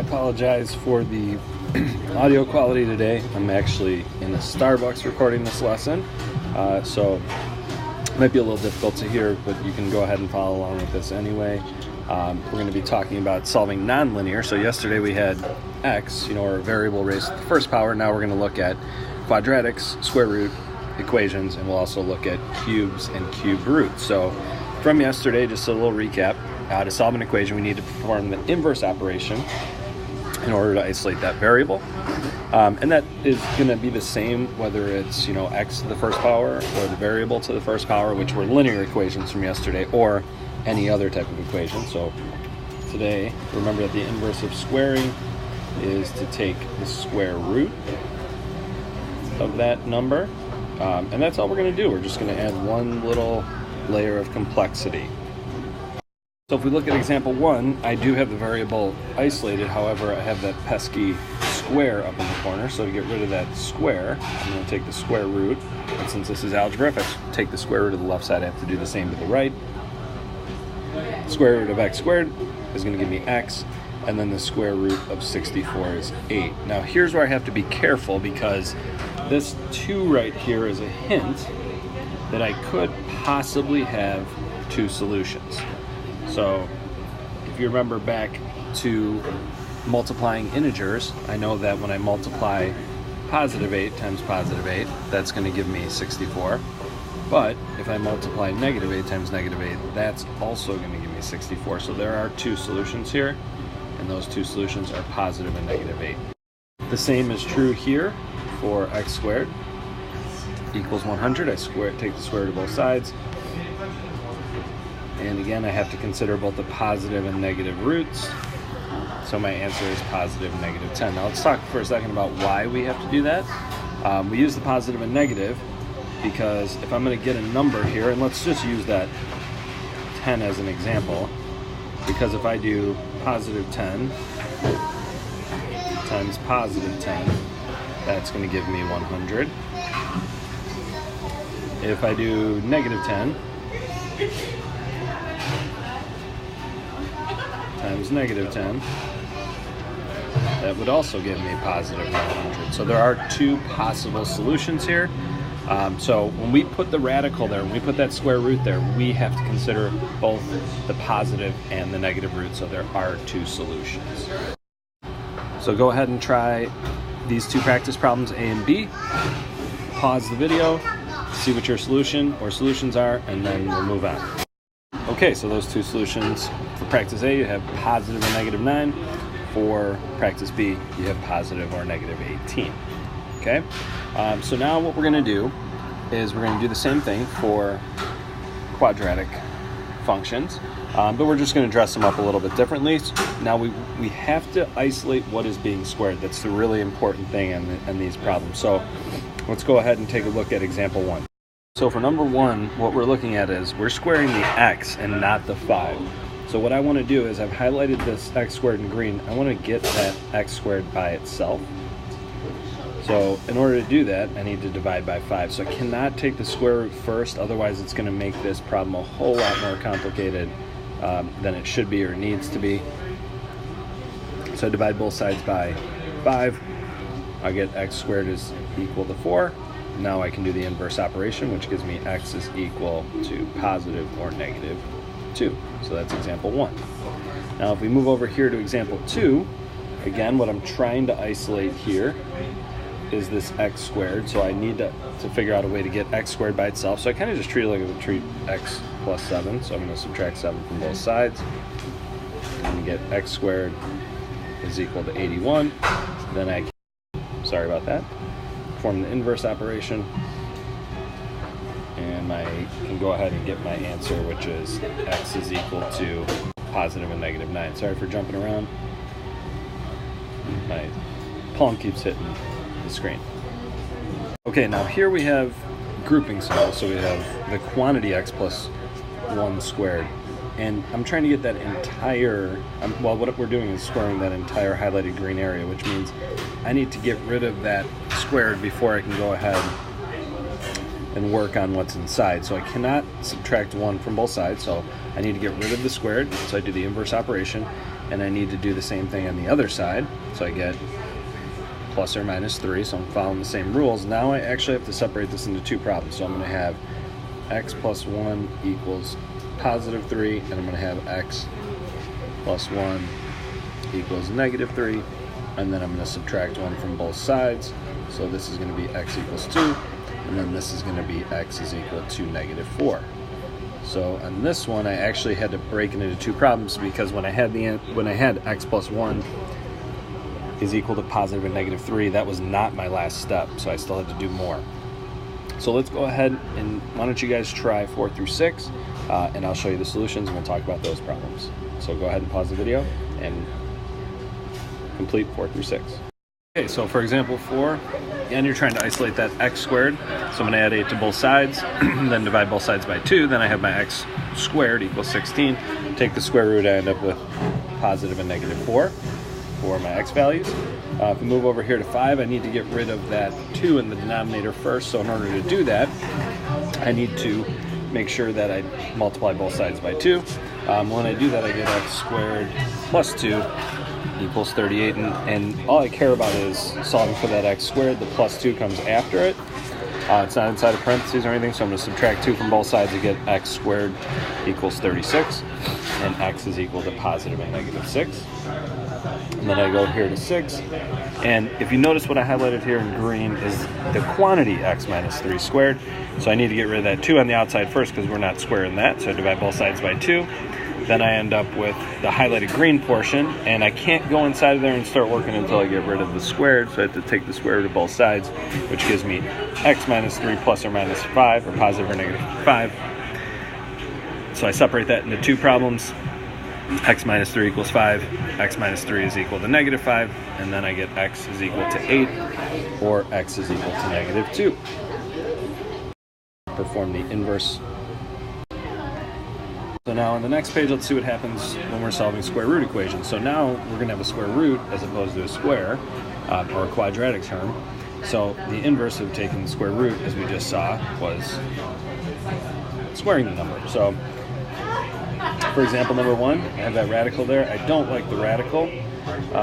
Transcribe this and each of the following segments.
I apologize for the audio quality today. I'm actually in a Starbucks recording this lesson, so it might be a little difficult to hear, but you can go ahead and follow along with this anyway. We're going to be talking about solving nonlinear. So yesterday we had x, or a variable raised to the first power. Now we're going to look at quadratics, square root equations, and we'll also look at cubes and cube roots. So from yesterday, just a little recap. To solve an equation, we need to perform the inverse operation in order to isolate that variable. And that is going to be the same whether it's, x to the first power or the variable to the first power, which were linear equations from yesterday, or any other type of equation. So today, remember that the inverse of squaring is to take the square root of that number. And that's all we're going to do. We're just going to add one little layer of complexity. So if we look at example 1, I do have the variable isolated. However, I have that pesky square up in the corner. So to get rid of that square, I'm going to take the square root. And since this is algebra, if I take the square root of the left side, I have to do the same to the right. Square root of x squared is going to give me x. And then the square root of 64 is 8. Now here's where I have to be careful, because this 2 right here is a hint that I could possibly have 2 solutions. So if you remember back to multiplying integers, I know that when I multiply positive 8 times positive 8, that's going to give me 64. But if I multiply negative 8 times negative 8, that's also going to give me 64. So there are 2 solutions here, and those 2 solutions are positive and negative 8. The same is true here for x squared equals 100. I take the square root of both sides. And again, I have to consider both the positive and negative roots. So my answer is positive and negative 10. Now let's talk for a second about why we have to do that. We use the positive and negative because if I'm going to get a number here, and let's just use that 10 as an example, because if I do positive 10 times positive 10, that's going to give me 100. If I do negative 10 times negative 10, that would also give me positive 100. So there are 2 possible solutions here. So when we put the radical there, when we put that square root there, we have to consider both the positive and the negative root. So there are 2 solutions. So go ahead and try these 2 practice problems, A and B. Pause the video, see what your solution or solutions are, and then we'll move on. Okay, so those 2 solutions. For practice A, you have positive or negative 9. For practice B, you have positive or negative 18. Okay, so now what we're going to do is we're going to do the same thing for quadratic functions, but we're just going to dress them up a little bit differently. Now we have to isolate what is being squared. That's the really important thing in these problems. So let's go ahead and take a look at example 1. So for number 1, what we're looking at is we're squaring the x and not the 5. So what I want to do is I've highlighted this x squared in green. I want to get that x squared by itself. So in order to do that, I need to divide by 5. So I cannot take the square root first, otherwise it's going to make this problem a whole lot more complicated than it should be or needs to be. So I divide both sides by 5. I get x squared is equal to 4. Now I can do the inverse operation, which gives me x is equal to positive or negative 2. So that's example 1. Now if we move over here to example 2, again, what I'm trying to isolate here is this x squared. So I need to figure out a way to get x squared by itself. So I kind of just treat it like I would treat x plus 7. So I'm going to subtract 7 from both sides. I'm going to get x squared is equal to 81. Then I can, sorry about that, perform the inverse operation, and I can go ahead and get my answer, which is x is equal to positive and negative 9. Sorry for jumping around. My palm keeps hitting the screen. Okay, now here we have grouping symbols. So we have the quantity x plus 1 squared. And I'm trying to get that entire, well, what we're doing is squaring that entire highlighted green area, which means I need to get rid of that squared before I can go ahead and work on what's inside. So I cannot subtract 1 from both sides, so I need to get rid of the squared. So I do the inverse operation. and I need to do the same thing on the other side. So I get plus or minus 3, so I'm following the same rules. Now I actually have to separate this into two problems. So I'm going to have x plus 1 equals positive 3, and I'm going to have x plus 1 equals negative 3, and then I'm going to subtract 1 from both sides. So this is going to be x equals 2, and then this is going to be x is equal to negative 4. So on this one, I actually had to break it into two problems, because when I had x plus 1 is equal to positive and negative 3, that was not my last step, so I still had to do more. So let's go ahead and why don't you guys try 4 through 6, and I'll show you the solutions and we'll talk about those problems. So go ahead and pause the video and complete 4 through 6. Okay, so for example 4, and you're trying to isolate that x squared, so I'm going to add 8 to both sides, then divide both sides by 2, then I have my x squared equals 16. Take the square root, I end up with positive and negative 4 for my x values. If we move over here to 5, I need to get rid of that 2 in the denominator first, so in order to do that, I need to make sure that I multiply both sides by 2. When I do that, I get x squared plus 2 equals 38, and all I care about is solving for that x squared. The plus 2 comes after it. It's not inside of parentheses or anything, so I'm going to subtract 2 from both sides to get x squared equals 36, and x is equal to positive and negative 6. And then I go here to 6, and if you notice what I highlighted here in green is the quantity x minus 3 squared, so I need to get rid of that 2 on the outside first because we're not squaring that, so I divide both sides by 2. Then I end up with the highlighted green portion, and I can't go inside of there and start working until I get rid of the squared, so I have to take the square root of both sides, which gives me x minus 3 plus or minus 5, or positive or negative 5. So I separate that into two problems. X minus 3 equals 5, x minus 3 is equal to negative 5, and then I get x is equal to 8, or x is equal to negative 2. Perform the inverse. So now on the next page, let's see what happens when we're solving square root equations. So now we're going to have a square root as opposed to a square, or a quadratic term. So the inverse of taking the square root, as we just saw, was squaring the number. So for example, number 1, I have that radical there. I don't like the radical,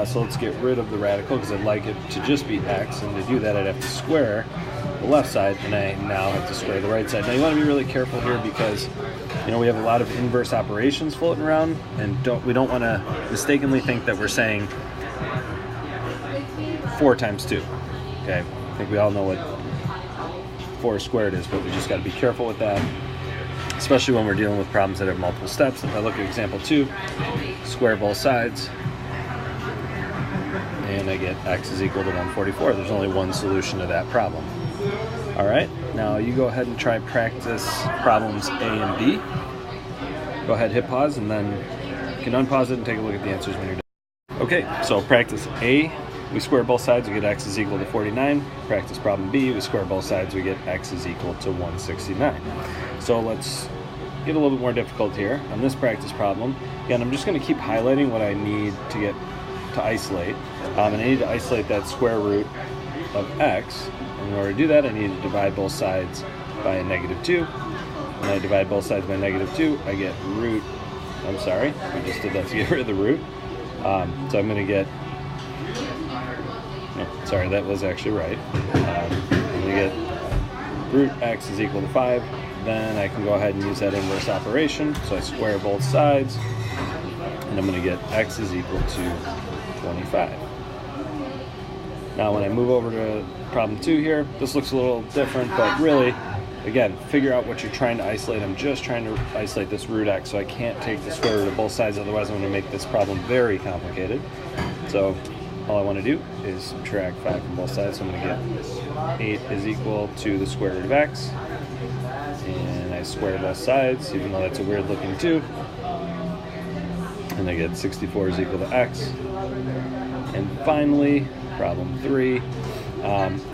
so let's get rid of the radical because I'd like it to just be x, and to do that I'd have to square the left side, and I now have to square the right side. Now you want to be really careful here because we have a lot of inverse operations floating around, and we don't want to mistakenly think that we're saying 4 times 2. Okay, I think we all know what 4 squared is, but we just got to be careful with that, especially when we're dealing with problems that have multiple steps. If I look at example 2, square both sides, and I get x is equal to 144. There's only one solution to that problem. All right, now you go ahead and try practice problems A and B. Go ahead, hit pause, and then you can unpause it and take a look at the answers when you're done. Okay, so practice A, we square both sides, we get x is equal to 49. Practice problem B, we square both sides, we get x is equal to 169. So let's get a little bit more difficult here on this practice problem. Again, I'm just going to keep highlighting what I need to isolate. And I need to isolate that square root of x. And in order to do that, I need to divide both sides by a negative 2. When I divide both sides by negative 2, I get root, I'm sorry, we just did that to get rid of the root. So I'm going to get, no, sorry, that was actually right. I'm going to get root x is equal to 5. Then I can go ahead and use that inverse operation. So I square both sides, and I'm going to get x is equal to 25. Now when I move over to problem 2 here, this looks a little different, but really, again, figure out what you're trying to isolate. I'm just trying to isolate this root x, so I can't take the square root of both sides, otherwise I'm going to make this problem very complicated. So all I want to do is subtract 5 from both sides, so I'm going to get 8 is equal to the square root of x. And I square both sides, even though that's a weird looking 2. And I get 64 is equal to x. And finally, problem 3.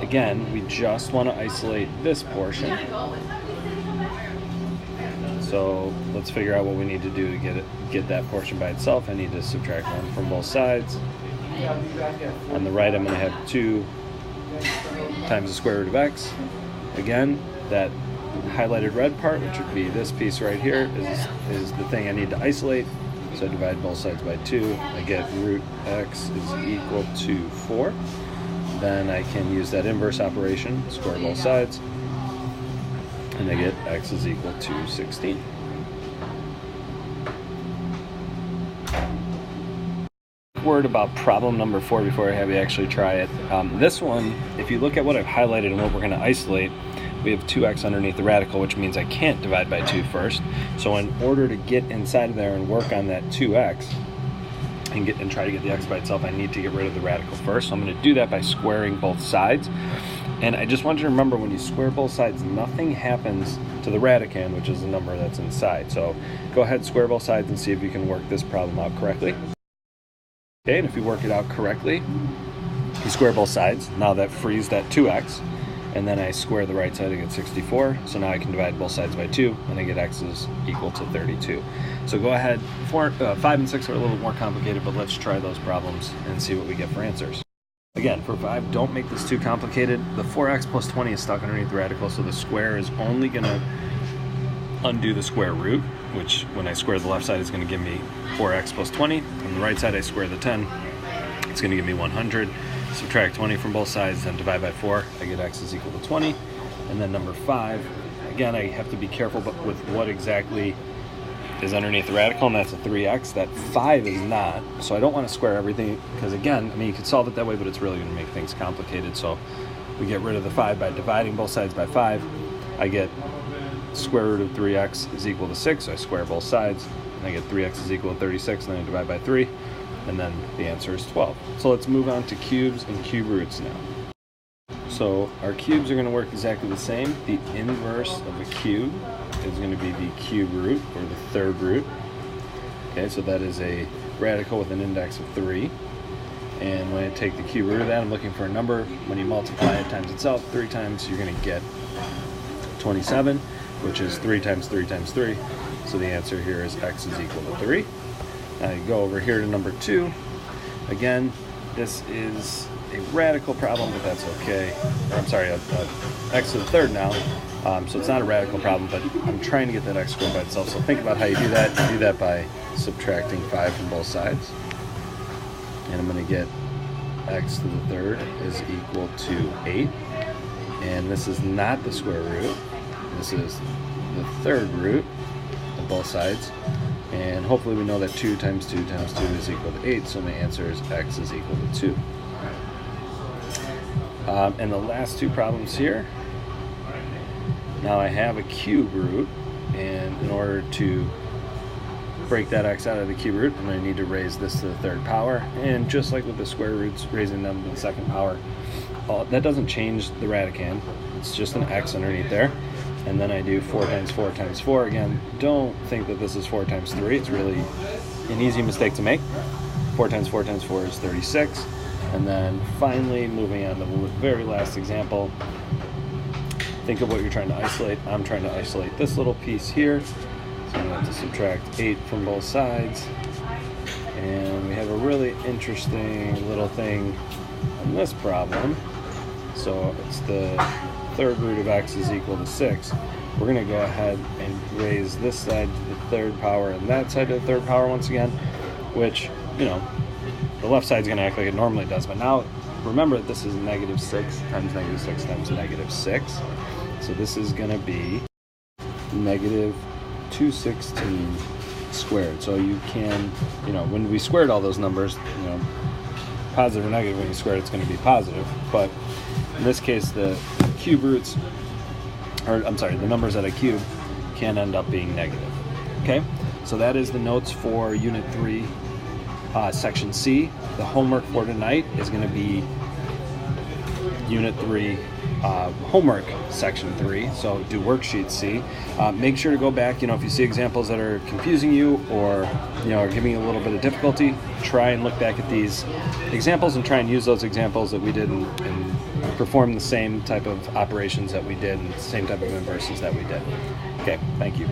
Again, we just want to isolate this portion. So let's figure out what we need to do to get that portion by itself. I need to subtract 1 from both sides. On the right, I'm going to have 2 times the square root of x. Again, that highlighted red part, which would be this piece right here, is the thing I need to isolate. So I divide both sides by 2. I get root x is equal to 4. Then I can use that inverse operation, square both sides, and I get x is equal to 16. Word about problem number 4 before I have you actually try it. This one, if you look at what I've highlighted and what we're going to isolate, we have 2x underneath the radical, which means I can't divide by 2 first. So in order to get inside of there and work on that 2x and try to get the x by itself, I need to get rid of the radical first. So I'm going to do that by squaring both sides. And I just want you to remember, when you square both sides, nothing happens to the radicand, which is the number that's inside. So go ahead, square both sides, and see if you can work this problem out correctly. Okay, and if you work it out correctly, you square both sides. Now that frees that 2x, and then I square the right side, I get 64. So now I can divide both sides by 2, and I get x is equal to 32. So go ahead, 5 and 6 are a little more complicated, but let's try those problems and see what we get for answers. Again, for 5, don't make this too complicated. The 4x plus 20 is stuck underneath the radical, so the square is only going to undo the square root, which when I square the left side is going to give me 4x plus 20. On the right side, I square the 10. It's going to give me 100. Subtract 20 from both sides, then divide by 4. I get x is equal to 20. And then number 5, again, I have to be careful with what exactly is underneath the radical, and that's a 3x. That 5 is not, so I don't want to square everything, because again, I mean, you could solve it that way, but it's really going to make things complicated. So we get rid of the 5 by dividing both sides by 5. I get square root of 3x is equal to 6, so I square both sides, and I get 3x is equal to 36, and then I divide by 3, and then the answer is 12. So let's move on to cubes and cube roots now. So our cubes are going to work exactly the same. The inverse of a cube is going to be the cube root, or the third root. Okay, so that is a radical with an index of 3. And when I take the cube root of that, I'm looking for a number. When you multiply it times itself 3 times, you're going to get 27, which is 3 times 3 times 3. So the answer here is x is equal to 3. Now you go over here to number 2. Again, this is a radical problem, but that's okay. Or, I'm sorry, x to the third now. So it's not a radical problem, but I'm trying to get that x squared by itself. So think about how you do that. You do that by subtracting 5 from both sides. And I'm going to get x to the third is equal to 8. And this is not the square root. This is the third root of both sides. And hopefully we know that 2 times 2 times 2 is equal to 8. So my answer is x is equal to 2. And the last 2 problems here. Now I have a cube root, and in order to break that x out of the cube root, I'm going to need to raise this to the third power. And just like with the square roots, raising them to the second power, that doesn't change the radicand. It's just an x underneath there. And then I do 4 times 4 times 4. Again, don't think that this is 4 times 3. It's really an easy mistake to make. 4 times 4 times 4 is 36. And then finally, moving on to the very last example, think of what you're trying to isolate. I'm trying to isolate this little piece here. So I'm going to have to subtract 8 from both sides. And we have a really interesting little thing in this problem. So it's the third root of x is equal to 6. We're going to go ahead and raise this side to the third power and that side to the third power once again, which, you know, the left side's going to act like it normally does. But now, remember that this is negative 6 times negative 6 times negative 6. So this is going to be negative 216 squared. So you can, you know, when we squared all those numbers, you know, positive or negative, when you square it, it's going to be positive. But in this case, the cube roots, or I'm sorry, the numbers that I cube can end up being negative. Okay, so that is the notes for Unit 3, Section C. The homework for tonight is going to be Unit 3, homework Section 3, so do Worksheet C. Make sure to go back, you know, if you see examples that are confusing you or, you know, are giving you a little bit of difficulty, try and look back at these examples and try and use those examples that we did and perform the same type of operations that we did and the same type of inverses that we did. Okay, thank you.